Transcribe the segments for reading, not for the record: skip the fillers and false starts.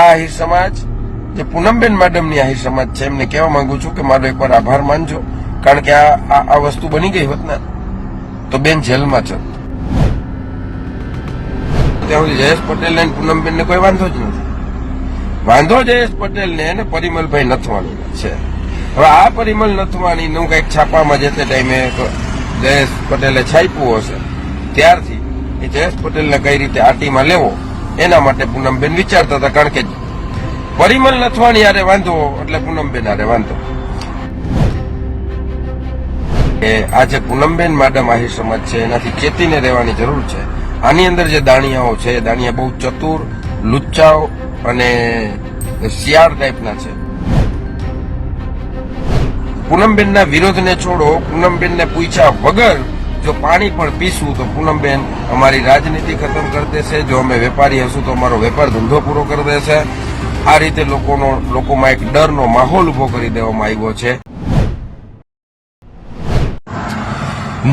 આહિર સમાજ જે પૂનમબેન મેડમની આહિર સમાજ છે એમને કહેવા માંગુ છું કે મારો એકવાર આભાર માનજો, કારણ કે આ વસ્તુ બની ગઈ હોત ને તો બેન જેલમાં છે. ત્યાં સુધી જયેશ પટેલ ને પૂનમબેન ને કોઈ વાંધો જ નથી. વાંધો જયેશ પટેલ ને અને પરિમલભાઈ નથવાણી છે. હવે આ પરિમલ નથવાણી નું કઈક છાપામાં જે તે ટાઈમે જયેશ પટેલે છાપ્યું હશે, ત્યારથી એ જયેશ પટેલને કઈ રીતે આટીમાં લેવો એના માટે પૂનમબેન વિચારતા હતા. કારણ કે પરિમલ નથવાણી હારે વાંધો એટલે પૂનમબેન હારે વાંધો. આ જે પૂનમબેન મેડમ આહિર સમાજ છે એનાથી ચેતીને રહેવાની જરૂર છે. આની અંદર જે દાણિયાઓ છે એ દાણિયા બહુ ચતુર, લુચ્ચાઓ અને શિયાળ ટાઈપના છે. પૂનમબેનના વિરોધને છોડો, પૂનમબેનને પૂછ્યા વગર જો પાણી પણ પીશું તો પૂનમબેન અમારી રાજનીતિ ખતમ કરી દેશે. જો અમે વેપારી હશું તો અમારો વેપાર ધંધો પૂરો કરી દેશે. આ રીતે લોકોમાં એક ડરનો માહોલ ઉભો કરી દેવામાં આવ્યો છે.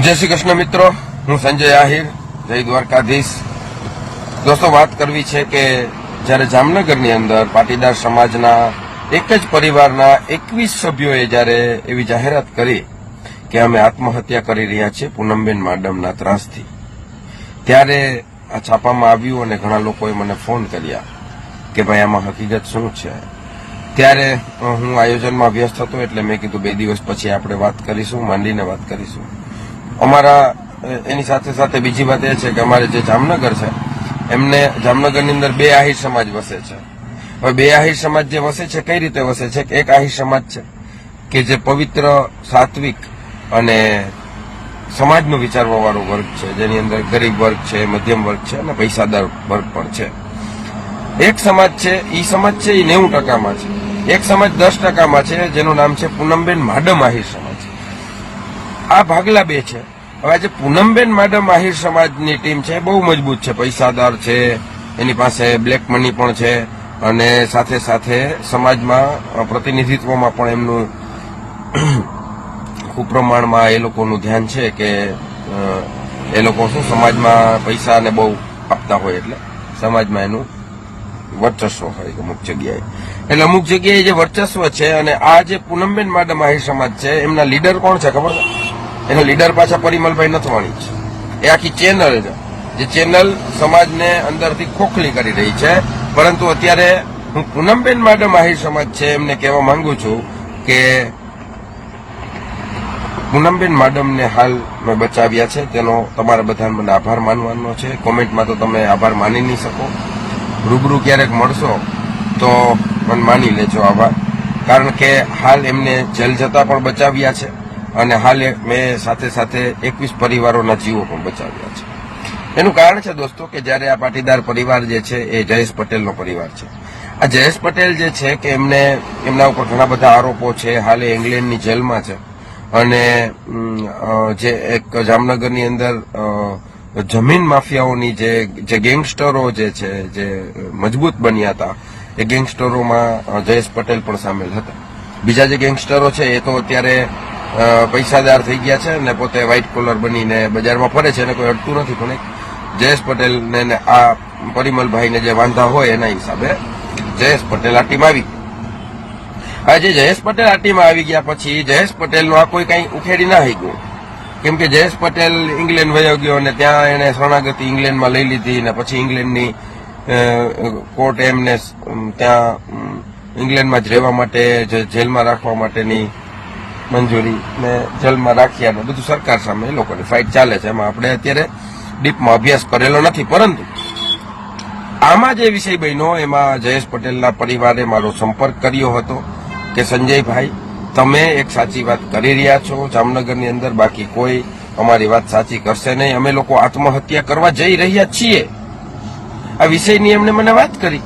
જય શ્રી કૃષ્ણ મિત્રો, હું સંજય આહિર, જય દ્વારકાધીશ. દોસ્તો, વાત કરવી છે કે જયારે જામનગરની અંદર પાટીદાર સમાજના એક જ પરિવારના 21 સભ્યોએ જયારે એવી જાહેરાત કરી કે અમે આત્મહત્યા કરી રહ્યા છીએ પૂનમબેન મેડમના ત્રાસથી, ત્યારે આ છાપામાં આવ્યું અને ઘણા લોકોએ મને ફોન કર્યા કે ભાઈ આમાં હકીકત શું છે. ત્યારે હું આયોજનમાં વ્યસ્ત હતો એટલે મેં કીધું 2 દિવસ પછી આપણે વાત કરીશું, માંડીને વાત કરીશું. અમારા એની સાથે સાથે બીજી વાત એ છે કે અમારે જે જામનગર છે એમને જામનગરની અંદર 2 આહિર સમાજ વસે છે. હવે 2 આહિર સમાજ જે વસે છે કઈ રીતે વસે છે કે એક આહિર સમાજ છે કે જે પવિત્ર, સાત્વિક અને સમાજનું વિચારવા વાળો વર્ગ છે, જેની અંદર ગરીબ વર્ગ છે, મધ્યમ વર્ગ છે અને પૈસાદાર વર્ગ પણ છે. એક સમાજ છે એ સમાજ છે એ 90%માં છે. એક સમાજ 10%માં છે જેનું નામ છે પૂનમબેન મેડમ આહિર સમાજ. આ ભાગલા 2 છે. હવે આજે પૂનમબેન મેડમ આહિર સમાજની ટીમ છે બહુ મજબૂત છે, પૈસાદાર છે, એની પાસે બ્લેક મની પણ છે અને સાથે સાથે સમાજમાં પ્રતિનિધિત્વમાં પણ એમનું ખૂબ પ્રમાણમાં એ લોકોનું ધ્યાન છે કે એ લોકો શું સમાજમાં પૈસાને બહુ આપતા હોય એટલે સમાજમાં એનું વર્ચસ્વ હોય અમુક જગ્યાએ. એટલે અમુક જગ્યાએ જે વર્ચસ્વ છે અને આ જે પૂનમબેન મેડમ આહિર સમાજ છે એમના લીડર કોણ છે ખબર છે? એના લીડર પાછા પરિમલભાઈ નથવાણી છે. એ આખી ચેનલ છે જે ચેનલ સમાજને અંદરથી ખોખલી કરી રહી છે. પરંતુ અત્યારે હું પૂનમબેન મેડમ આહિર સમાજ છે એમને કહેવા માંગુ છું કે પૂનમબેન મેડમને હાલ મેં બચાવ્યા છે તેનો તમારા બધા મને આભાર માનવાનો છે. કોમેન્ટમાં તો તમે આભાર માની નહીં શકો. રૂબરૂ ક્યારેક મળશો તો મને માની લેજો આભાર. કારણ કે હાલ એમને જેલ જતા પણ બચાવ્યા છે અને હાલ મેં સાથે સાથે 21 પરિવારોના જીવો પણ બચાવ્યા છે. એનું કારણ છે દોસ્તો કે જયારે આ પાટીદાર પરિવાર જે છે એ જયેશ પટેલનો પરિવાર છે. આ જયેશ પટેલ જે છે કે એમના ઉપર ઘણા બધા આરોપો છે. હાલ એ ઇંગ્લેન્ડની જેલમાં છે અને જે એક જામનગરની અંદર જમીન માફિયાઓની જે ગેંગસ્ટરો જે છે જે મજબૂત બન્યા હતા એ ગેંગસ્ટરોમાં જયેશ પટેલ પણ સામેલ હતા. બીજા જે ગેંગસ્ટરો છે એ તો અત્યારે પૈસાદાર થઈ ગયા છે અને પોતે વ્હાઇટ કોલર બનીને બજારમાં ફરે છે અને કોઈ અડતું નથી. પણ જયેશ પટેલ ને આ પરિમલભાઈને જે વાંધા હોય એના હિસાબે જયેશ પટેલ આ ટીમ આવી. આજે જયેશ પટેલ આ ટીમ આવી ગયા પછી જયેશ પટેલનું આ કોઈ કઈ ઉખેડી ના થઈ ગયું. કેમ કે જયેશ પટેલ ઇંગ્લેન્ડ વયો ગયો અને ત્યાં એને શરણાગતિ ઇંગ્લેન્ડમાં લઈ લીધી અને પછી ઇંગ્લેન્ડની કોર્ટ એમને ત્યાં ઇંગ્લેન્ડમાં જ રહેવા માટે, જેલમાં રાખવા માટેની મંજૂરી ને જેલમાં રાખ્યા ને બધું સરકાર સામે એ લોકોની ફાઇટ ચાલે છે. એમાં આપણે અત્યારે ડીપમાં અભ્યાસ કરેલો નથી. પરંતુ આમાં જે વિષય બન્યો એમાં જયેશ પટેલના પરિવારે મારો સંપર્ક કર્યો હતો કે સંજયભાઈ તમે એક સાચી વાત કરી રહ્યા છો જામનગરની અંદર, બાકી કોઈ અમારી વાત સાચી કરશે નહીં. અમે લોકો આત્મહત્યા કરવા જઈ રહ્યા છીએ. આ વિષયની એમને મને વાત કરી.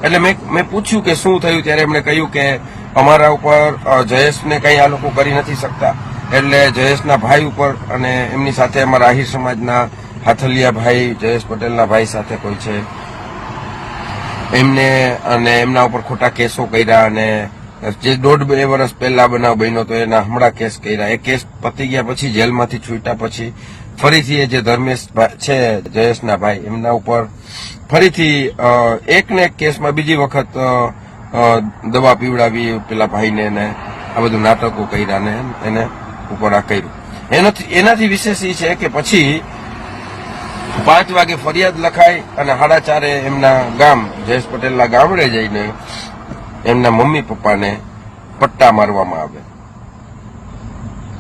એટલે મેં પૂછ્યું કે શું થયું, ત્યારે એમણે કહ્યું કે અમારા ઉપર જયેશને કંઈ આ લોકો કરી નથી શકતા. એટલે જયેશના ભાઈ ઉપર અને એમની સાથે અમારા આહિર સમાજના હાથલિયા ભાઈ, જયેશ પટેલના ભાઈ સાથે કોઈ છે એમને અને એમના ઉપર ખોટા કેસો કર્યા અને જે 1.5-2 વર્ષ પહેલા બનાવ બન્યો તો એના હમણાં કેસ કર્યા. એ કેસ પતી ગયા પછી જેલમાંથી છૂટ્યા પછી ફરીથી એ જે ધર્મેશ છે જયેશના ભાઈ એમના ઉપર ફરીથી એક ને એક કેસમાં બીજી વખત દવા પીવડાવી પેલા ભાઈને ને આ બધું નાટકો કર્યા ને એને ઉપર આ કર્યું. એનાથી વિશેષ એ છે કે પછી 5 વાગે ફરિયાદ લખાય અને 4:30 એમના ગામ જયેશ પટેલના ગામડે જઈને એમના મમ્મી પપ્પાને પટ્ટા મારવામાં આવે.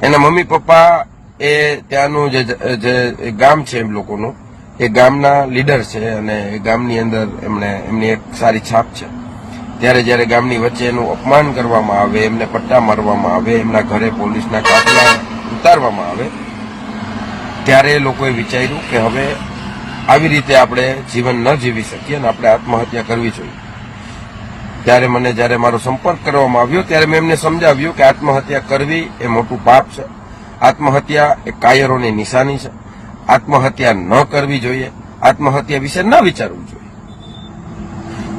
એના મમ્મી પપ્પા એ ત્યાંનું જે ગામ છે એમ લોકોનું એ ગામના લીડર છે અને એ ગામની અંદર એમની એક સારી છાપ છે. ત્યારે જયારે ગામની વચ્ચે એનું અપમાન કરવામાં આવે, એમને પટ્ટા મારવામાં આવે, એમના ઘરે પોલીસના કાફલા ઉતારવામાં આવે, ત્યારે એ લોકોએ વિચાર્યું કે હવે આવી રીતે આપણે જીવન ન જીવી શકીએ અને આપણે આત્મહત્યા કરવી જોઈએ. ત્યારે મને જયારે મારો સંપર્ક કરવામાં આવ્યો ત્યારે મેં એમને સમજાવ્યું કે આત્મહત્યા કરવી એ મોટું પાપ છે. આત્મહત્યા એ કાયરોની નિશાની છે. આત્મહત્યા ન કરવી જોઈએ. આત્મહત્યા વિશે ન વિચારવું જોઈએ.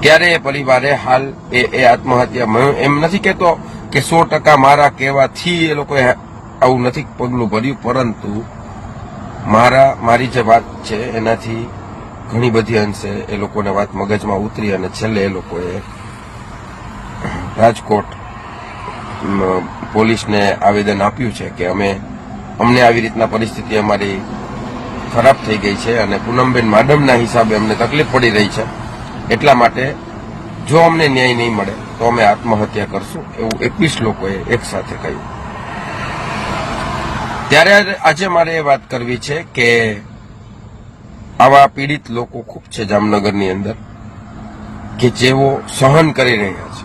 ત્યારે એ પરિવારે હાલ એ આત્મહત્યા એમ નથી કહેતો કે 100% મારા કહેવાથી એ લોકોએ આવું નથી પગલું ભર્યું, પરંતુ મારી જે વાત છે એનાથી ઘણી બધી અંશે એ લોકોને વાત મગજમાં ઉતરી અને છેલ્લે એ લોકોએ રાજકોટ પોલીસને આવેદન આપ્યું છે કે અમને આવી રીતના પરિસ્થિતિ અમારી ખરાબ થઈ ગઈ છે અને પૂનમબેન માડમના હિસાબે અમને તકલીફ પડી રહી છે, એટલા માટે જો અમને ન્યાય નહીં મળે તો અમે આત્મહત્યા કરશું, એવું 21 લોકોએ એક સાથે કહ્યું. ત્યારે આજે મારે એ વાત કરવી છે કે આવા પીડિત લોકો ખૂબ છે જામનગરની અંદર કે જેઓ સહન કરી રહ્યા છે.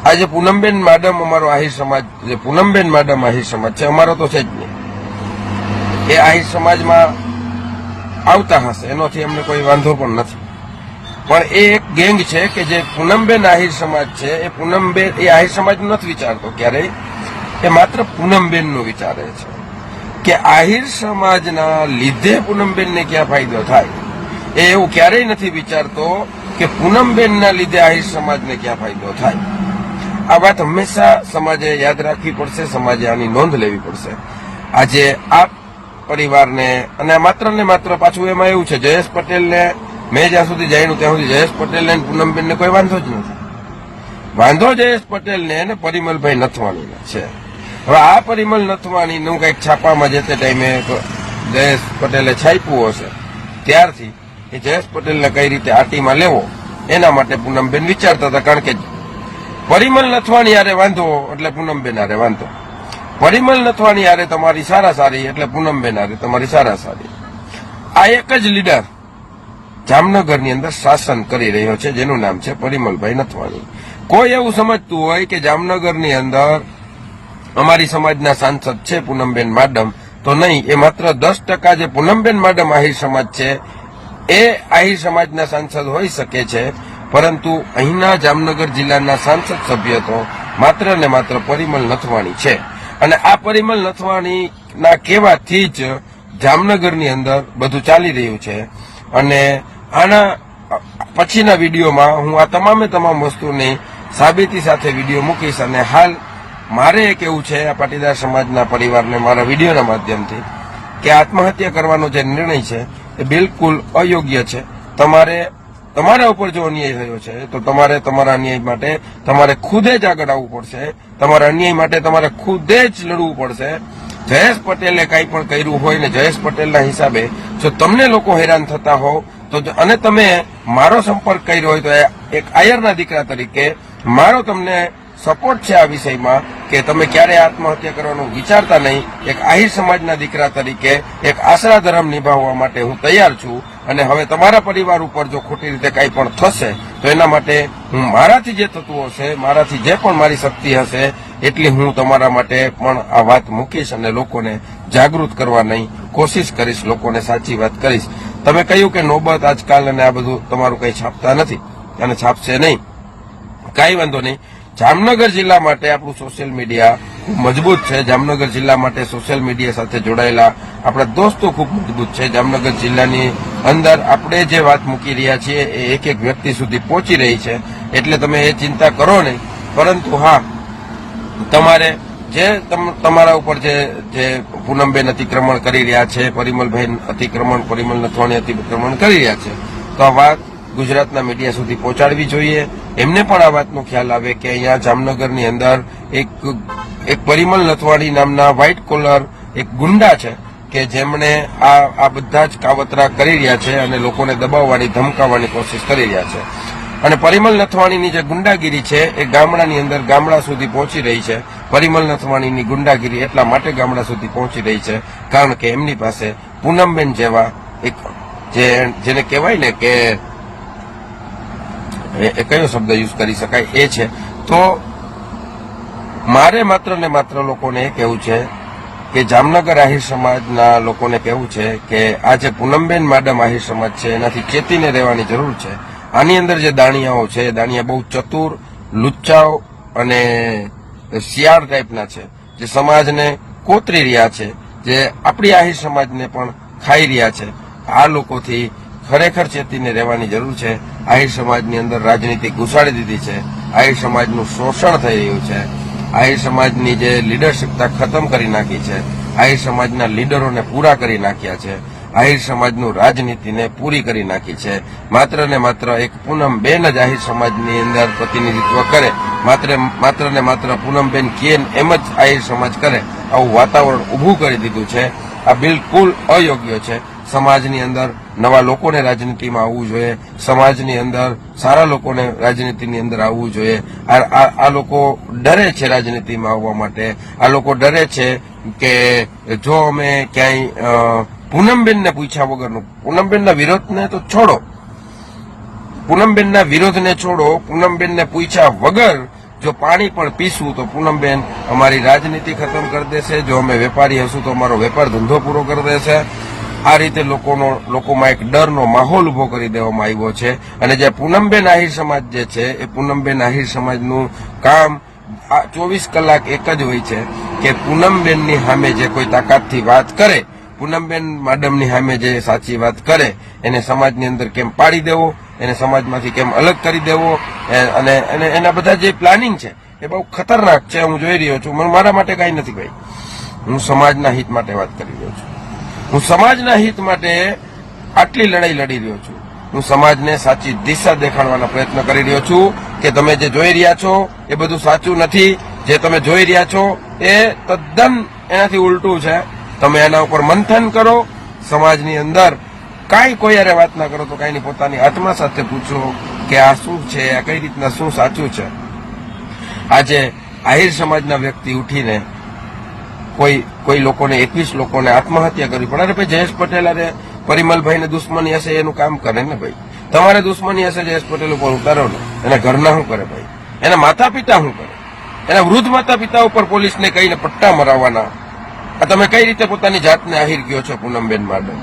આજે પૂનમબેન માડમ અમારો આહિર સમાજ, જે પૂનમબેન માડમ આહિર સમાજ છે, અમારો તો છે જ નહીં, એ આહિર સમાજમાં આવતા હશે એનોથી અમને કોઈ વાંધો પણ નથી, પણ એ એક ગેંગ છે કે જે પૂનમબેન આહિર સમાજ છે એ પૂનમબેન એ આહિર સમાજનું નથી વિચારતો ક્યારેય, એ માત્ર પૂનમબેનનું વિચારે છે કે આહિર સમાજના લીધે પૂનમબેનને ક્યાં ફાયદો થાય. એ એવું ક્યારેય નથી વિચારતો કે પૂનમબેનના લીધે આહિર સમાજને ક્યાં ફાયદો થાય. આ વાત હંમેશા સમાજે યાદ રાખવી પડશે, સમાજે આની નોંધ લેવી પડશે. આજે આ પરિવારને અને માત્ર ને માત્ર પાછું એમાં એવું છે, જયેશ પટેલને મેં જ્યાં સુધી જાણ્યું ત્યાં સુધી જયેશ પટેલને પૂનમબેનને કોઈ વાંધો જ નથી. વાંધો જયેશ પટેલને અને પરિમલભાઈ નથવાણીને છે. હવે આ પરિમલ નથવાણીનું કંઈક છાપામાં જે તે ટાઈમે જયેશ પટેલે છાપ્યું હશે, ત્યારથી એ જયેશ પટેલને કઈ રીતે આટીમાં લેવો એના માટે પૂનમબેન વિચારતા હતા. કારણ કે પરિમલ નથવાણી હારે વાંધો એટલે પૂનમબેન હારે વાંધો, પરિમલ નથવાણી હારે તમારી સારી એટલે પૂનમબેન હારે તમારી સારી. આ એક જ લીડર જામનગરની અંદર શાસન કરી રહ્યો છે જેનું નામ છે પરિમલભાઈ નથવાણી. કોઈ એવું સમજતું હોય કે જામનગરની અંદર અમારી સમાજના સાંસદ છે પૂનમબેન માડમ, તો નહીં, એ માત્ર 10% જે પૂનમબેન માડમ આહિર સમાજ છે એ આહિર સમાજના સાંસદ હોઈ શકે છે, પરંતુ અહીંના જામનગર જિલ્લાના સાંસદ સભ્ય તો માત્ર ને માત્ર પરિમલ નથવાણી છે. અને આ પરિમલ નથવાણીના કહેવાથી જ જામનગરની અંદર બધું ચાલી રહ્યું છે. અને આના પછીના વિડીયોમાં હું આ તમામ વસ્તુની સાબિતી સાથે વિડીયો મૂકીશ. અને હાલ મારે એ કહેવું છે આ પાટીદાર સમાજના પરિવારને મારા વિડીયોના માધ્યમથી કે આત્મહત્યા કરવાનો જે નિર્ણય છે એ બિલકુલ અયોગ્ય છે. તમારા ઉપર જો અન્યાય થયો છે તો તમારે તમારા અન્યાય માટે તમારે ખુદે જ આગળ આવવું પડશે. તમારા અન્યાય માટે તમારે ખુદે જ લડવું પડશે. જયેશ પટેલે કંઈ પણ કર્યું હોય ને જયેશ પટેલના હિસાબે જો તમને લોકો હેરાન થતા હોવ તો અને તમે મારો સંપર્ક કર્યો હોય તો એક આયરના દીકરા તરીકે મારો તમને સપોર્ટ છે આ વિષયમાં કે તમે ક્યારે આત્મહત્યા કરવાનું વિચારતા નહીં. એક આહિર સમાજના દીકરા તરીકે એક આશરા ધર્મ નિભાવવા માટે હું તૈયાર છું. અને હવે તમારા પરિવાર ઉપર જો ખોટી રીતે કંઈ પણ થશે તો એના માટે હું મારાથી જે થતું હશે, મારાથી જે પણ મારી શક્તિ હશે એટલી હું તમારા માટે પણ આ વાત મૂકીશ અને લોકોને જાગૃત કરવાની કોશિશ કરીશ, લોકોને સાચી વાત કરીશ. તમે કહ્યું કે નોબત આજકાલ અને આ બધું તમારું કંઈ છાપતા નથી અને છાપશે નહીં, કાંઈ વાંધો નહીં. જામનગર જિલ્લા માટે આપણું સોશિયલ મીડિયા ખૂબ મજબૂત છે. જામનગર જિલ્લા માટે સોશિયલ મીડિયા સાથે જોડાયેલા આપણા દોસ્તો ખૂબ મજબૂત છે. જામનગર જિલ્લાની અંદર આપણે જે વાત મૂકી રહ્યા છીએ એ એક વ્યક્તિ સુધી પહોંચી રહી છે, એટલે તમે એ ચિંતા કરો નહીં. પરંતુ હા, તમારે તમારા ઉપર જે પૂનમબેન અતિક્રમણ કરી રહ્યા છે, પરિમલ નથવાણી અતિક્રમણ કરી રહ્યા છે, તો આ વાત ગુજરાતના મીડિયા સુધી પહોંચાડવી જોઈએ. એમને પણ આ વાતનો ખ્યાલ આવે કે અહીંયા જામનગરની અંદર એક પરિમલ નથવાણી નામના વ્હાઇટ કોલર એક ગુંડા છે કે જેમણે આ બધા જ કાવતરા કરી રહ્યા છે અને લોકોને દબાવવાની, ધમકાવવાની કોશિશ કરી રહ્યા છે. અને પરિમલ નથવાણીની જે ગુંડાગીરી છે એ ગામડાની અંદર ગામડા સુધી પહોંચી રહી છે. પરિમલ નથવાણીની ગુંડાગીરી એટલા માટે ગામડા સુધી પહોંચી રહી છે કારણ કે એમની પાસે પૂનમબેન જેવા એક જેને કહેવાય ને કે એ કયો શબ્દ યુઝ કરી શકાય એ છે. તો મારે માત્ર ને માત્ર લોકોને એ કહેવું છે કે જામનગર આહિર સમાજના લોકોને કહેવું છે કે આ જે પૂનમબેન માડમ આહિર સમાજ છે એનાથી ચેતીને રહેવાની જરૂર છે. આની અંદર જે દાણિયાઓ છે, દાણિયા બહુ ચતુર, લુચ્ચાઓ અને શિયાળ ટાઈપના છે, જે સમાજને કોતરી રહ્યા છે, જે આપણી આહિર સમાજને પણ ખાઈ રહ્યા છે. આ લોકોથી ખરેખર ચેતીને રહેવાની જરૂર છે. આહિર સમાજની અંદર રાજનીતિ ઘુસાડી દીધી છે. આહિર સમાજનું શોષણ થઈ રહ્યું છે. આહિર સમાજની જે લીડરશીપતા ખતમ કરી નાખી છે. આહિર સમાજના લીડરોને પૂરા કરી નાખ્યા છે. આહિર સમાજનું રાજનીતિને પૂરી કરી નાખી છે. માત્ર ને માત્ર એક પૂનમબેન જ આહિર સમાજની અંદર પ્રતિનિધિત્વ કરે, માત્ર ને માત્ર પૂનમબેન કે એમ જ આહિર સમાજ કરે, આવું વાતાવરણ ઊભું કરી દીધું છે. આ બિલકુલ અયોગ્ય છે. સમાજની અંદર નવા લોકોને રાજનીતિમાં આવવું જોઈએ. સમાજની અંદર સારા લોકોને રાજનીતિની અંદર આવવું જોઈએ. આ લોકો ડરે છે રાજનીતિમાં આવવા માટે. આ લોકો ડરે છે કે જો અમે ક્યાંય પૂનમબેનને પૂછ્યા વગરનું, પૂનમબેનના વિરોધને તો છોડો, પૂનમબેનના વિરોધને છોડો, પૂનમબેનને પૂછ્યા વગર જો પાણી પણ પીશું તો પૂનમબેન અમારી રાજનીતિ ખતમ કરી દેશે. જો અમે વેપારી હશું તો અમારો વેપાર ધંધો પૂરો કરી દેશે. આ રીતે લોકોમાં એક ડરનો માહોલ ઉભો કરી દેવામાં આવ્યો છે. અને જે પૂનમબેન આહિર સમાજ જે છે એ પૂનમબેન આહિર સમાજનું કામ 24 કલાક એક જ હોય છે કે પૂનમબેનની સામે જે કોઈ તાકાતથી વાત કરે, પૂનમબેન માડમની સામે જે સાચી વાત કરે એને સમાજની અંદર કેમ પાડી દેવો, એને સમાજમાંથી કેમ અલગ કરી દેવો, અને એના બધા જે પ્લાનિંગ છે એ બહુ ખતરનાક છે. હું જોઈ રહ્યો છું. મારા માટે કાંઈ નથી ભાઈ. હું સમાજના હિત માટે વાત કરી રહ્યો છું. હું સમાજના હિત માટે આટલી લડાઈ લડી રહ્યો છું. હું સમાજને સાચી દિશા દેખાડવાના પ્રયત્ન કરી રહ્યો છું કે તમે જે જોઈ રહ્યા છો એ બધું સાચું નથી. જે તમે જોઈ રહ્યા છો એ તદ્દન એનાથી ઉલટું છે. તમે એના ઉપર મંથન કરો. સમાજની અંદર કાંઈ કોઈ યારે વાત ના કરો તો કાંઈ નહીં, પોતાની આત્મા સાથે પૂછો કે આ શું છે, આ કઈ રીતના શું સાચું છે. આજે આહિર સમાજના વ્યક્તિ ઉઠીને કોઈ લોકોને 21 લોકોને આત્મહત્યા કરવી પડે. અરે ભાઈ, જયેશ પટેલ અરે પરિમલભાઈને દુશ્મની હશે એનું કામ કરે ને ભાઈ. તમારે દુશ્મની હશે જયેશ પટેલ ઉપર ઉતારો ને. એના ઘરના શું કરે ભાઈ? એના માતા પિતા શું કરે? એના વૃદ્ધ માતા પિતા ઉપર પોલીસને કહીને પટ્ટા મરાવવાના. આ તમે કઈ રીતે પોતાની જાતને આહિર કહો છો પૂનમબેન માડમ?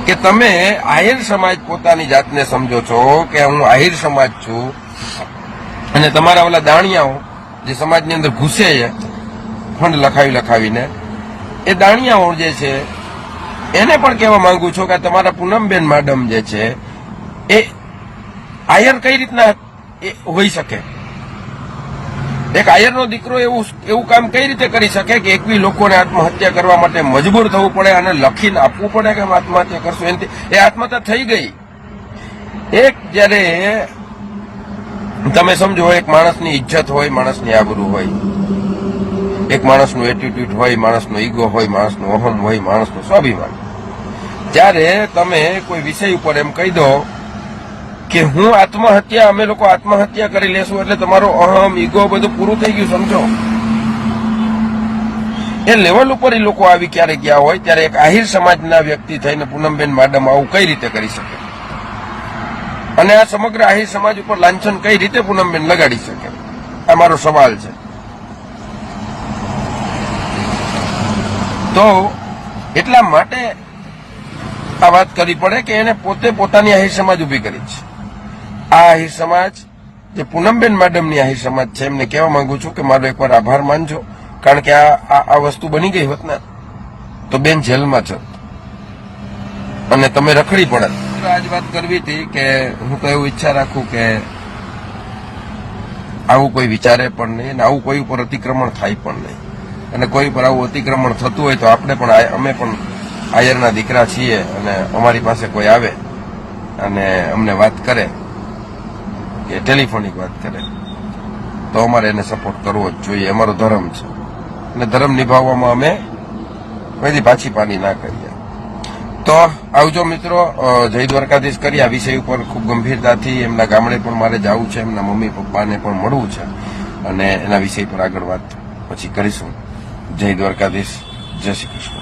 કે તમે આહિર સમાજ પોતાની જાતને સમજો છો કે હું આહિર સમાજ છું, અને તમારા ઓલા દાણિયાઓ જે સમાજની અંદર ઘૂસે છે ફંડ લખાવીને, એ દાણિયાઓ જે છે એને પણ કહેવા માંગુ છું કે તમારા પૂનમબેન માડમ જે છે એ આયર કઈ રીતના હોઈ શકે? એક આયરનો દીકરો એવું કામ કઈ રીતે કરી શકે કે 21 લોકોને આત્મહત્યા કરવા માટે મજબૂર થવું પડે અને લખીને આપવું પડે કે આત્મહત્યા કરશું? એનાથી એ આત્મહત્યા થઈ ગઈ. એક જયારે તમે સમજો, એક માણસની ઇજ્જત હોય, માણસની આબરૂ હોય, એક માણસનું એટીટ્યુડ હોય, માણસનો ઈગો હોય, માણસનું અહમ હોય, માણસનું સ્વાભિમાન. ત્યારે તમે કોઈ વિષય ઉપર એમ કહી દો કે અમે લોકો આત્મહત્યા કરી લેશું એટલે તમારો અહમ, ઈગો બધું પૂરું થઈ ગયું, સમજો. એ લેવલ ઉપર એ લોકો આવી ક્યારે ગયા હોય ત્યારે એક આહિર સમાજના વ્યક્તિ થઈને પૂનમબેન માડમ આવું કઈ રીતે કરી શકે? અને આ સમગ્ર આહિર સમાજ ઉપર લાંછન કઈ રીતે પૂનમબેન લગાડી શકે? આ મારો સવાલ છે. તો એટલા માટે આ વાત કરવી પડે કે એને પોતાની આહિર સમાજ ઉભી કરી છે. આ આહિર સમાજ જે પૂનમબેન માડમની આહિર સમાજ છે, એમને કહેવા માંગુ છું કે મારો એકવાર આભાર માનજો, કારણ કે આ વસ્તુ બની ગઈ હોત ને તો બેન જેલમાં છે અને તમે રખડી પડત. આજ વાત કરવી હતી કે હું તો એવું ઈચ્છા રાખું કે આવું કોઈ વિચારે પણ નહીં અને આવું કોઈ ઉપર અતિક્રમણ થાય પણ નહીં. અને કોઈ પર આવું અતિક્રમણ થતું હોય તો આપણે પણ અમે પણ આયરના દીકરા છીએ અને અમારી પાસે કોઈ આવે અને અમને વાત કરે કે ટેલિફોનિક વાત કરે તો અમારે એને સપોર્ટ કરવો જ જોઈએ. અમારો ધર્મ છે અને ધર્મ નિભાવવામાં અમે કોઈથી પાછી પાની ના કરીએ. તો આવજો મિત્રો, જય દ્વારકાધીશ કરી. આ વિષય ઉપર ખૂબ ગંભીરતાથી એમના ગામડે પણ મારે જવું છે, એમના મમ્મી પપ્પાને પણ મળવું છે અને એના વિષય પર આગળ વાત પછી કરીશું. જય દ્વારકાધીશ, જય શ્રી કૃષ્ણ.